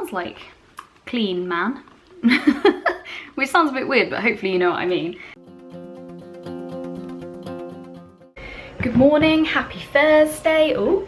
sounds like clean man. Which sounds a bit weird, but hopefully you know what I mean. Good morning, happy Thursday. Oh,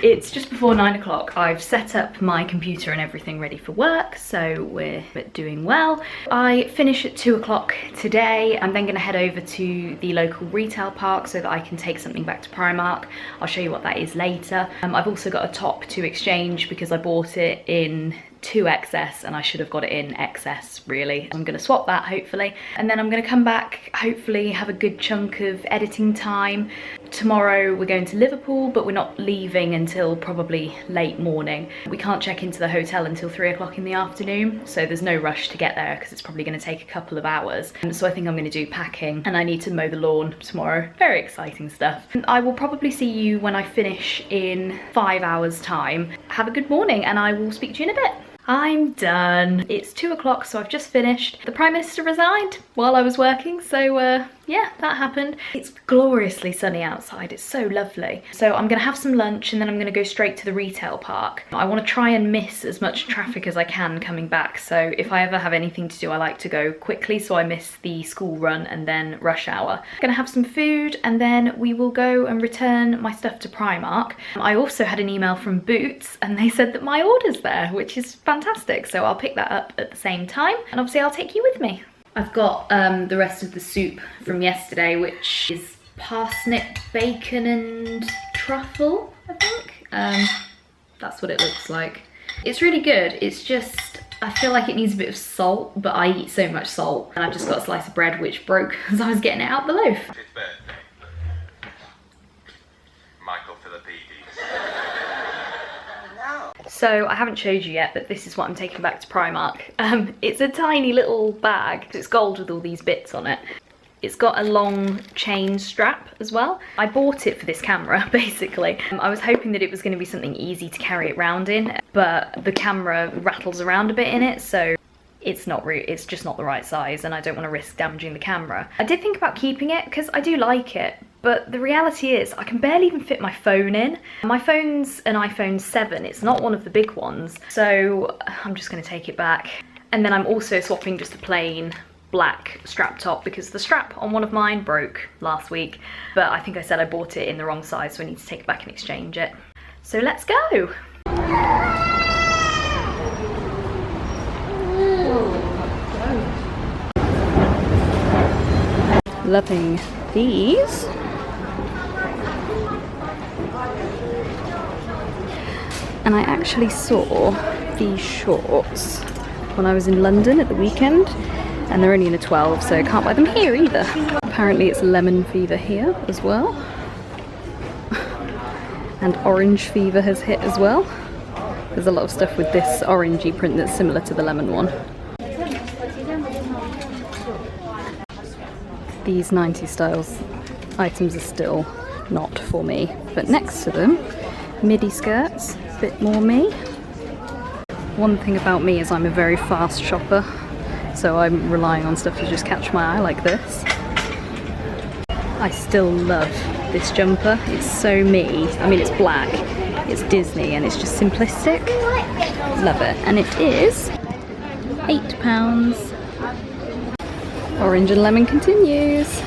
it's just before 9 o'clock. I've set up my computer and everything ready for work, so we're doing well. I finish at 2 o'clock today. I'm then going to head over to the local retail park so that I can take something back to Primark. I'll show you what that is later. I've also got a top to exchange because I bought it in 2XS and I should have got it in XS really. I'm going to swap that hopefully, and then I'm going to come back, hopefully have a good chunk of editing time. Tomorrow we're going to Liverpool, but we're not leaving until probably late morning. We can't check into the hotel until 3 o'clock in the afternoon, so there's no rush to get there because it's probably going to take a couple of hours. So I think I'm going to do packing, and I need to mow the lawn tomorrow. Very exciting stuff. I will probably see you when I finish in 5 hours time. Have a good morning and I will speak to you in a bit. I'm done. It's 2 o'clock, so I've just finished. The Prime Minister resigned while I was working, so yeah, that happened. It's gloriously sunny outside, it's so lovely. So I'm gonna have some lunch and then I'm gonna go straight to the retail park. I wanna try and miss as much traffic as I can coming back, so if I ever have anything to do, I like to go quickly so I miss the school run and then rush hour. I'm gonna have some food and then we will go and return my stuff to Primark. I also had an email from Boots and they said that my order's there, which is fantastic, so I'll pick that up at the same time and obviously I'll take you with me. I've got the rest of the soup from yesterday, which is parsnip, bacon and truffle, I think. That's what it looks like. It's really good. It's just, I feel like it needs a bit of salt, but I eat so much salt. And I've just got a slice of bread which broke as I was getting it out the loaf. His birthday. Michael Philippides. So I haven't showed you yet, but this is what I'm taking back to Primark. It's a tiny little bag. It's gold with all these bits on it. It's got a long chain strap as well. I bought it for this camera, basically. I was hoping that it was going to be something easy to carry it around in, but the camera rattles around a bit in it, so it's just not the right size and I don't want to risk damaging the camera. I did think about keeping it because I do like it, but the reality is I can barely even fit my phone in. My phone's an iPhone 7, it's not one of the big ones, so I'm just going to take it back. And then I'm also swapping just a plain black strap top because the strap on one of mine broke last week, but I think I said I bought it in the wrong size, so I need to take it back and exchange it. So let's go! Loving these. And I actually saw these shorts when I was in London at the weekend, and they're only in a 12, so I can't buy them here either. Apparently it's lemon fever here as well. And orange fever has hit as well. There's a lot of stuff with this orangey print that's similar to the lemon one. These 90s styles items are still not for me, but next to them, midi skirts, a bit more me. One thing about me is I'm a very fast shopper, so I'm relying on stuff to just catch my eye like this. I still love this jumper, it's so me. I mean, it's black, it's Disney, and it's just simplistic. Love it, and it is £8. Orange and lemon continues.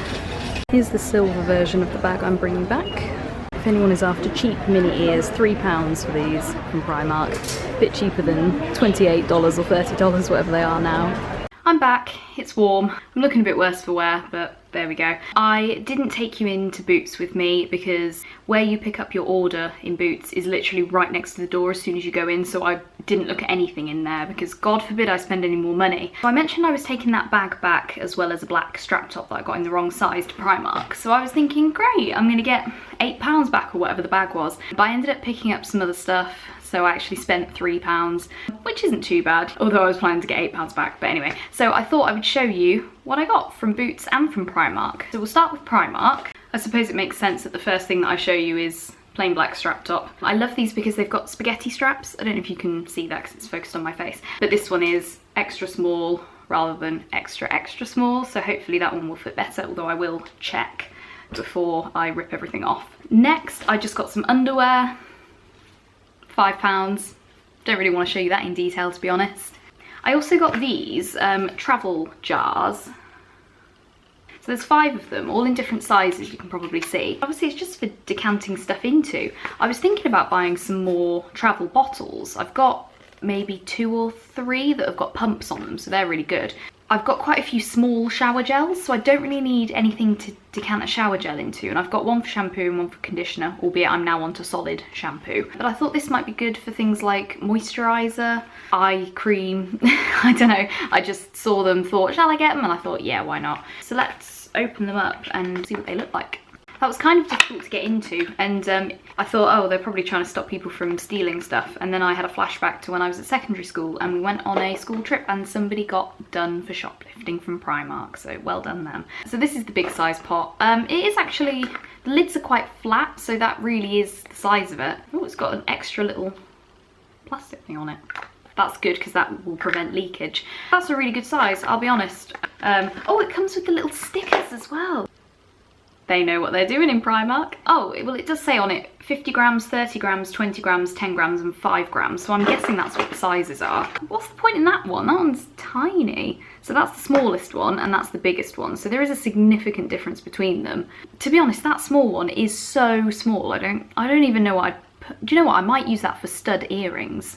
Here's the silver version of the bag I'm bringing back. If anyone is after cheap mini ears, £3 for these from Primark. A bit cheaper than $28 or $30, whatever they are now. I'm back, it's warm. I'm looking a bit worse for wear, but there we go. I didn't take you into Boots with me because where you pick up your order in Boots is literally right next to the door as soon as you go in, so I didn't look at anything in there because God forbid I spend any more money. So I mentioned I was taking that bag back as well as a black strap top that I got in the wrong size to Primark. So I was thinking, great, I'm gonna get £8 back or whatever the bag was. But I ended up picking up some other stuff, so I actually spent £3, which isn't too bad, although I was planning to get £8 back, but anyway. So I thought I would show you what I got from Boots and from Primark. So we'll start with Primark. I suppose it makes sense that the first thing that I show you is plain black strap top. I love these because they've got spaghetti straps. I don't know if you can see that because it's focused on my face, but this one is extra small rather than extra small, so hopefully that one will fit better, although I will check before I rip everything off. Next, I just got some underwear, £5. Don't really want to show you that in detail, to be honest. I also got these travel jars. So there's 5 of them, all in different sizes, you can probably see. Obviously it's just for decanting stuff into. I was thinking about buying some more travel bottles. I've got maybe 2 or 3 that have got pumps on them, so they're really good. I've got quite a few small shower gels, so I don't really need anything to decant a shower gel into. And I've got one for shampoo and one for conditioner, albeit I'm now onto solid shampoo. But I thought this might be good for things like moisturiser, eye cream, I don't know. I just saw them, thought, shall I get them? And I thought, yeah, why not? So let's open them up and see what they look like. That was kind of difficult to get into, and I thought, oh, they're probably trying to stop people from stealing stuff. And then I had a flashback to when I was at secondary school and we went on a school trip and somebody got done for shoplifting from Primark, so well done them. So this is the big size pot. It is actually, the lids are quite flat, so that really is the size of it. Oh, it's got an extra little plastic thing on it. That's good because that will prevent leakage. That's a really good size, I'll be honest. Oh, it comes with the little stickers as well. They know what they're doing in Primark. Oh, well, it does say on it 50 grams, 30 grams, 20 grams, 10 grams and 5 grams. So I'm guessing that's what the sizes are. What's the point in that one? That one's tiny. So that's the smallest one and that's the biggest one. So there is a significant difference between them. To be honest, that small one is so small. I don't even know what I'd put. Do you know what? I might use that for stud earrings.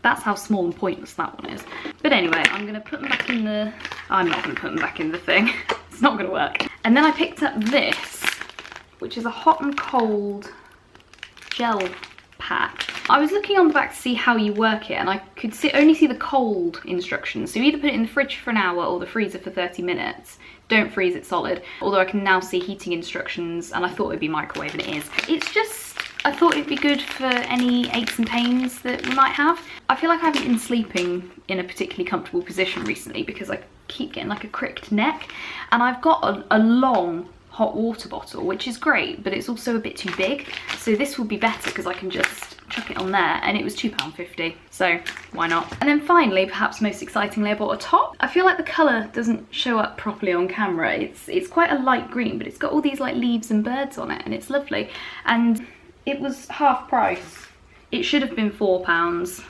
That's how small and pointless that one is. But anyway, I'm gonna put them back in the, I'm not gonna put them back in the thing. It's not gonna work. And then I picked up this, which is a hot and cold gel pack. I was looking on the back to see how you work it, and I could only see the cold instructions. So you either put it in the fridge for an hour or the freezer for 30 minutes. Don't freeze it solid. Although I can now see heating instructions, and I thought it'd be microwave, and it is. It's just, I thought it'd be good for any aches and pains that we might have. I feel like I haven't been sleeping in a particularly comfortable position recently because I keep getting like a cricked neck, and I've got a long hot water bottle, which is great, but it's also a bit too big. So this will be better because I can just chuck it on there, and it was £2.50, so why not? And then finally, perhaps most excitingly, I bought a top. I feel like the colour doesn't show up properly on camera. It's quite a light green, but it's got all these like leaves and birds on it, and it's lovely. And it was half price. It should have been £4,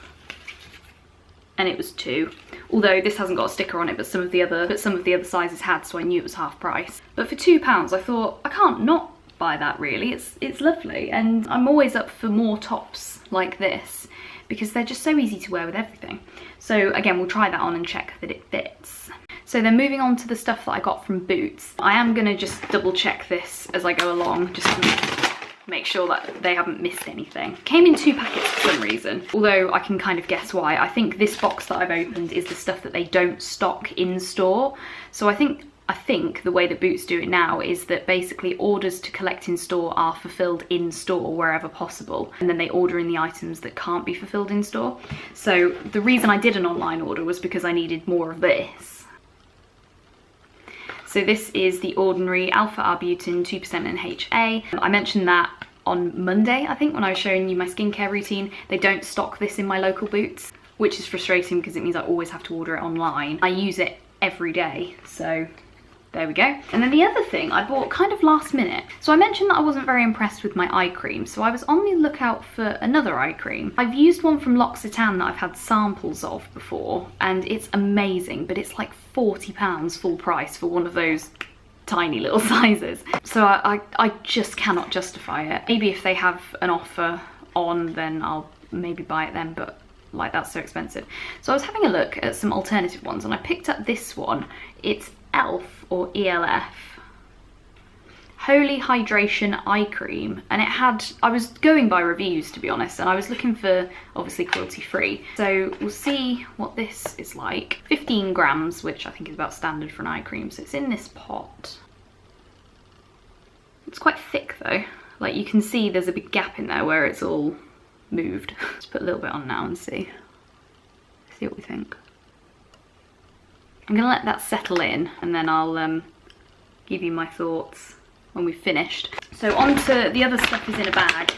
and it was £2. Although this hasn't got a sticker on it, but some of the other sizes had, so I knew it was half price. But for £2, I thought I can't not buy that really. It's lovely, and I'm always up for more tops like this because they're just so easy to wear with everything. So again, we'll try that on and check that it fits. So then moving on to the stuff that I got from Boots. I am gonna just double check this as I go along, just to make sure that they haven't missed anything. Came in 2 packets for some reason, although I can kind of guess why. I think this box that I've opened is the stuff that they don't stock in store. So I think the way that Boots do it now is that basically orders to collect in store are fulfilled in store wherever possible, and then they order in the items that can't be fulfilled in store. So the reason I did an online order was because I needed more of this. So this is the Ordinary alpha-arbutin 2% NHA. I mentioned that on Monday, I think, when I was showing you my skincare routine. They don't stock this in my local Boots, which is frustrating because it means I always have to order it online. I use it every day, so there we go. And then the other thing I bought kind of last minute. So I mentioned that I wasn't very impressed with my eye cream, so I was on the lookout for another eye cream. I've used one from L'Occitane that I've had samples of before, and it's amazing, but it's like £40 full price for one of those tiny little sizes. So I just cannot justify it. Maybe if they have an offer on, then I'll maybe buy it then, but like, that's so expensive. So I was having a look at some alternative ones, and I picked up this one. It's ELF, or ELF, Holy Hydration Eye Cream, and it had, I was going by reviews to be honest, and I was looking for obviously cruelty free. So we'll see what this is like. 15 grams, which I think is about standard for an eye cream, so it's in this pot. It's quite thick though, like you can see there's a big gap in there where it's all moved. Let's put a little bit on now and see what we think. I'm gonna let that settle in, and then I'll give you my thoughts when we've finished. So on to the other stuff is in a bag,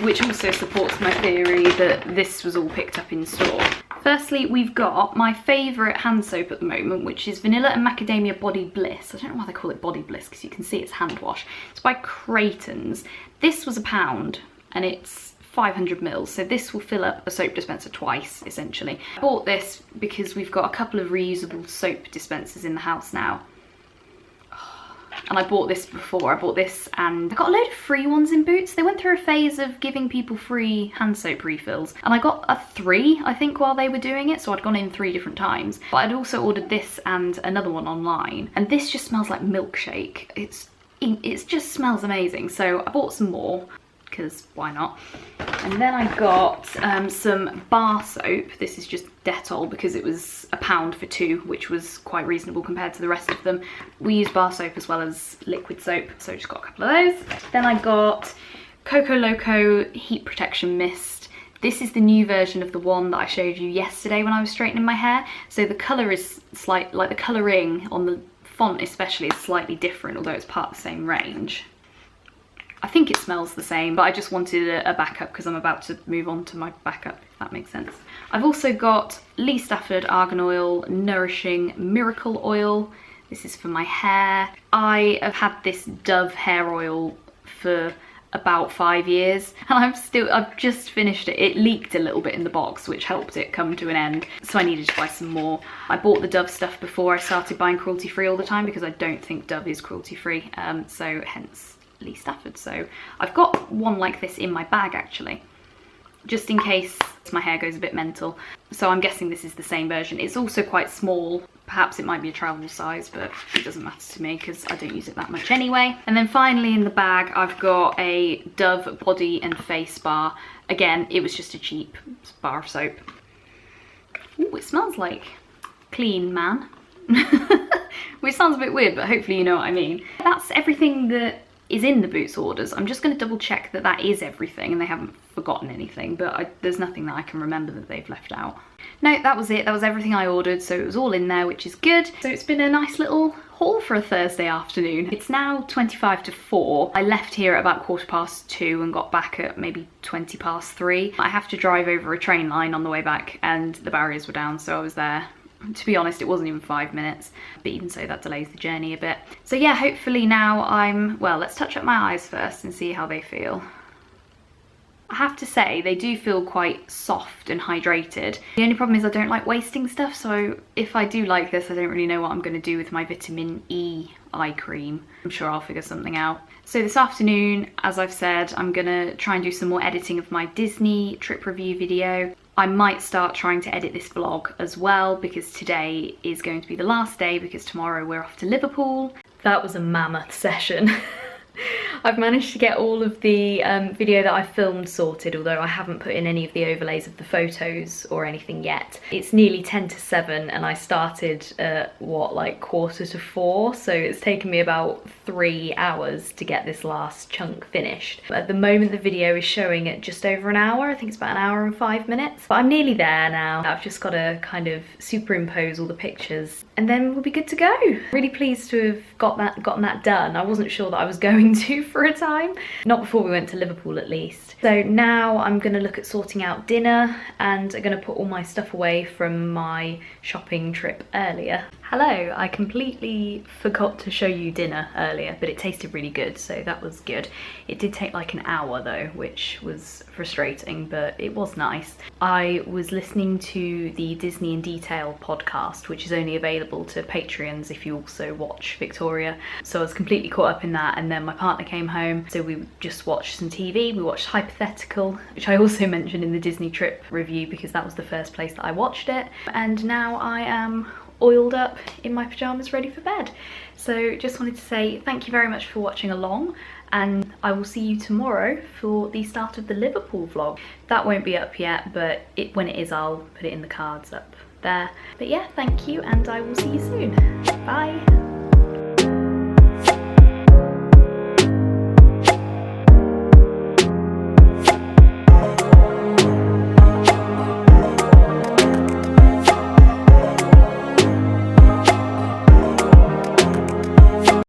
which also supports my theory that this was all picked up in store. Firstly, we've got my favourite hand soap at the moment, which is Vanilla and Macadamia Body Bliss. I don't know why they call it Body Bliss, because you can see it's hand wash. It's by Creighton's. This was £1, and it's 500 mils, so this will fill up a soap dispenser twice, essentially. I bought this because we've got a couple of reusable soap dispensers in the house now. And I bought this before, I bought this and I got a load of free ones in Boots. They went through a phase of giving people free hand soap refills. And I got a 3, I think, while they were doing it. So I'd gone in 3 different times. But I'd also ordered this and another one online. And this just smells like milkshake. It just smells amazing. So I bought some more, because why not? And then I got some bar soap. This is just Dettol because it was £1 for 2, which was quite reasonable compared to the rest of them. We use bar soap as well as liquid soap, so I just got a couple of those. Then I got Coco Loco Heat Protection Mist. This is the new version of the one that I showed you yesterday when I was straightening my hair. So the colour is slight, like the colouring on the font especially is slightly different, although it's part of the same range. I think it smells the same, but I just wanted a backup because I'm about to move on to my backup, if that makes sense. I've also got Lee Stafford Argan Oil Nourishing Miracle Oil. This is for my hair. I have had this Dove hair oil for about 5 years and I've just finished it. It leaked a little bit in the box, which helped it come to an end, so I needed to buy some more. I bought the Dove stuff before I started buying cruelty free all the time because I don't think Dove is cruelty free, so hence Lee Stafford. So I've got one like this in my bag actually, just in case my hair goes a bit mental. So I'm guessing this is the same version. It's also quite small. Perhaps it might be a travel size, but it doesn't matter to me because I don't use it that much anyway. And then finally in the bag, I've got a Dove body and face bar. Again, it was just a cheap bar of soap. Ooh, it smells like clean man. Which sounds a bit weird, but hopefully you know what I mean. That's everything that is in the Boots orders. I'm just going to double check that that is everything and they haven't forgotten anything, but there's nothing that I can remember that they've left out. No, that was it. That was everything I ordered, so it was all in there, which is good. So it's been a nice little haul for a Thursday afternoon. It's now 25 to 4. I left here at about 2:15 and got back at maybe 20 past 3. I have to drive over a train line on the way back and the barriers were down, so I was there. To be honest, it wasn't even 5 minutes, but even so that delays the journey a bit. So yeah, hopefully now well, let's touch up my eyes first and see how they feel. I have to say, they do feel quite soft and hydrated. The only problem is I don't like wasting stuff, so if I do like this, I don't really know what I'm going to do with my vitamin E eye cream. I'm sure I'll figure something out. So this afternoon, as I've said, I'm going to try and do some more editing of my Disney trip review video. I might start trying to edit this vlog as well because today is going to be the last day because tomorrow we're off to Liverpool. That was a mammoth session. I've managed to get all of the video that I filmed sorted, although I haven't put in any of the overlays of the photos or anything yet. It's nearly 10 to 7 and I started at what, like 3:45, so it's taken me about 3 hours to get this last chunk finished. But at the moment the video is showing at just over an hour. I think it's about an hour and 5 minutes. But I'm nearly there now. I've just got to kind of superimpose all the pictures and then we'll be good to go. Really pleased to have gotten that done. I wasn't sure that I was going to for a time. Not before we went to Liverpool at least. So now I'm going to look at sorting out dinner and I'm going to put all my stuff away from my shopping trip earlier. Hello, I completely forgot to show you dinner earlier, but it tasted really good, so that was good. It did take like an hour though, which was frustrating, but it was nice. I was listening to the Disney in Detail podcast, which is only available to Patreons if you also watch Victoria. So I was completely caught up in that, and then my partner came home, so we just watched some TV. We watched Hypothetical, which I also mentioned in the Disney trip review because that was the first place that I watched it. And now I am oiled up in my pajamas ready for bed. So just wanted to say thank you very much for watching along, and I will see you tomorrow for the start of the Liverpool vlog. That won't be up yet, but when it is I'll put it in the cards up there. But yeah, thank you and I will see you soon. Bye.